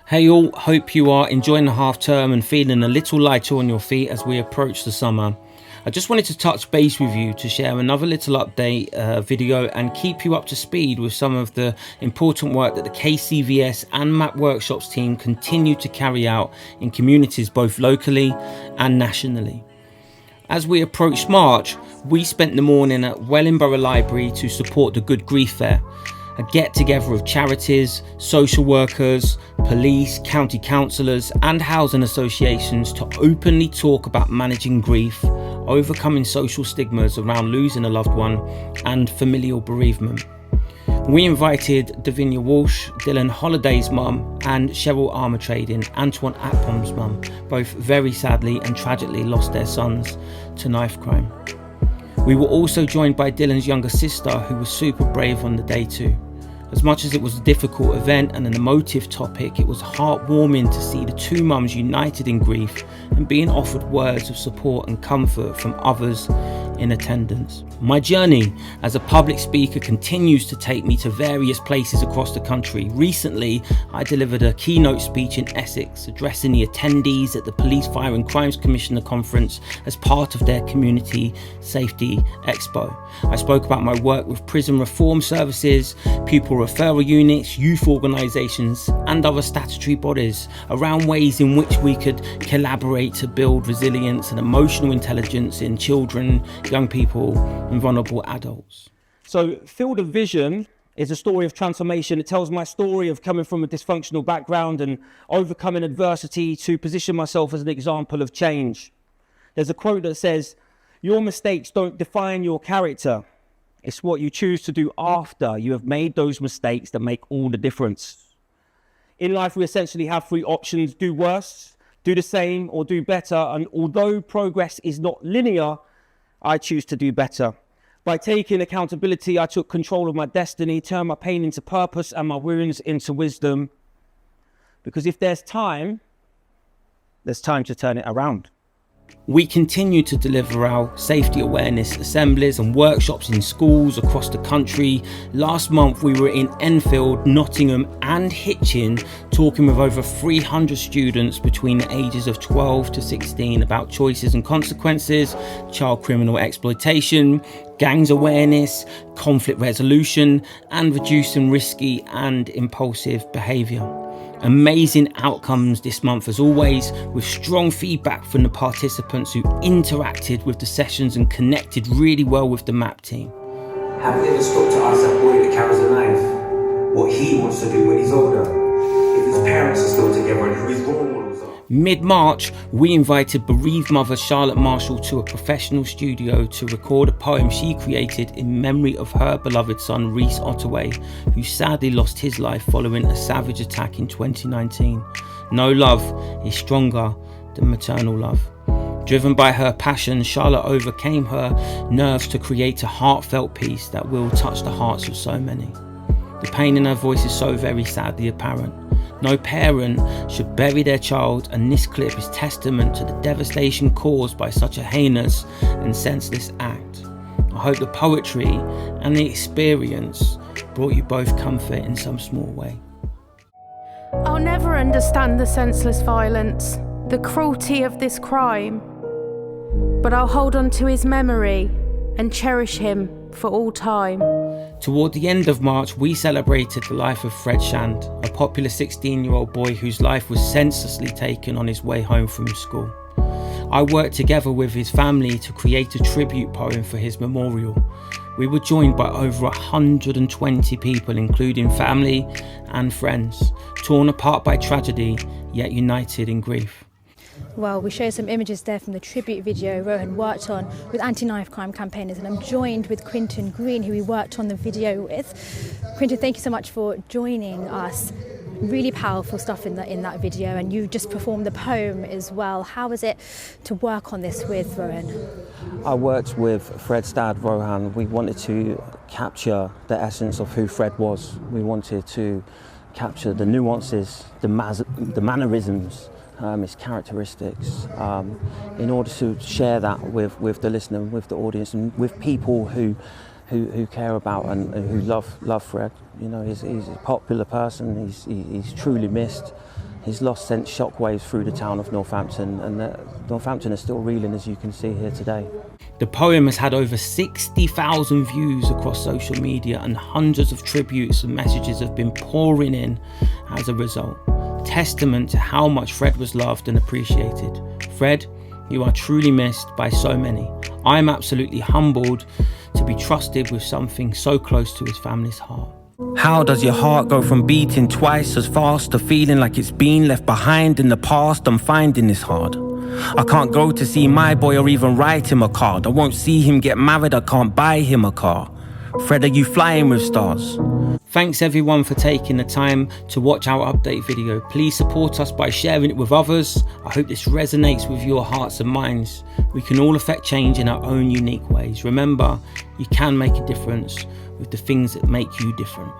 Hey all, hope you are enjoying the half term and feeling a little lighter on your feet as we approach the summer. I just wanted to touch base with you to share another little update video and keep you up to speed with some of the important work that the KCVS and MMAP Workshops team continue to carry out in communities both locally and nationally. As we approached March, we spent the morning at Wellingborough Library to support the Good Grief Fair, a get-together of charities, social workers, police, county councillors and housing associations to openly talk about managing grief, overcoming social stigmas around losing a loved one and familial bereavement. We invited Davinia Walsh, Dylan Holliday's mum, and Cheryl Armatrading, Antoine Akpom's mum, both very sadly and tragically lost their sons to knife crime. We were also joined by Dylan's younger sister, who was super brave on the day too. As much as it was a difficult event and an emotive topic, it was heartwarming to see the two mums united in grief and being offered words of support and comfort from others in attendance. My journey as a public speaker continues to take me to various places across the country. Recently, I delivered a keynote speech in Essex, addressing the attendees at the Police, Fire and Crimes Commissioner Conference as part of their Community Safety Expo. I spoke about my work with prison reform services, pupil referral units, youth organisations and other statutory bodies around ways in which we could collaborate to build resilience and emotional intelligence in children, young people and vulnerable adults. So Field of Vision is a story of transformation. It tells my story of coming from a dysfunctional background and overcoming adversity to position myself as an example of change. There's a quote that says, "Your mistakes don't define your character. It's what you choose to do after you have made those mistakes that make all the difference." In life, we essentially have three options: do worse, do the same, or do better. And although progress is not linear, I choose to do better. By taking accountability, I took control of my destiny, turned my pain into purpose and my wounds into wisdom. Because if there's time to turn it around. We continue to deliver our safety awareness assemblies and workshops in schools across the country. Last month we were in Enfield, Nottingham and Hitchin talking with over 300 students between the ages of 12 to 16 about choices and consequences, child criminal exploitation, gangs awareness, conflict resolution and reducing risky and impulsive behaviour. Amazing outcomes this month as always, with strong feedback from the participants who interacted with the sessions and connected really well with the MAP team. Have we ever stopped to ask that boy that carries a knife what he wants to do when he's older? If his parents are still together and who his role models are? Mid-March, we invited bereaved mother Charlotte Marshall to a professional studio to record a poem she created in memory of her beloved son Reese Ottaway, who sadly lost his life following a savage attack in 2019. No love is stronger than maternal love. Driven by her passion, Charlotte overcame her nerves to create a heartfelt piece that will touch the hearts of so many. The pain in her voice is so very sadly apparent. No parent should bury their child, and this clip is testament to the devastation caused by such a heinous and senseless act. I hope the poetry and the experience brought you both comfort in some small way. I'll never understand the senseless violence, the cruelty of this crime, but I'll hold on to his memory and cherish him for all time. Toward the end of March, we celebrated the life of Fred Shand, a popular 16-year-old boy whose life was senselessly taken on his way home from school. I worked together with his family to create a tribute poem for his memorial. We were joined by over 120 people, including family and friends, torn apart by tragedy, yet united in grief. Well, we show some images there from the tribute video Rohan worked on with anti-knife crime campaigners, and I'm joined with Quinton Green, who we worked on the video with. Quinton, thank you so much for joining us. Really powerful stuff in that video, and you just performed the poem as well. How was it to work on this with Rohan? I worked with Fred's dad, Rohan. We wanted to capture the essence of who Fred was. We wanted to capture the nuances, the mannerisms, his characteristics, in order to share that with the listener, with the audience, and with people who care about and who love Fred. You know, he's a popular person. He's truly missed. His loss sent shockwaves through the town of Northampton, and Northampton is still reeling, as you can see here today. The poem has had over 60,000 views across social media, and hundreds of tributes and messages have been pouring in as a result. Testament to how much Fred was loved and appreciated. Fred, you are truly missed by so many. I'm absolutely humbled to be trusted with something so close to his family's heart. How does your heart go from beating twice as fast to feeling like it's been left behind in the past? I'm finding this hard. I can't go to see my boy or even write him a card. I won't see him get married, I can't buy him a car. Fred, are you flying with stars? Thanks everyone for taking the time to watch our update video. Please support us by sharing it with others. I hope this resonates with your hearts and minds. We can all affect change in our own unique ways. Remember, you can make a difference with the things that make you different.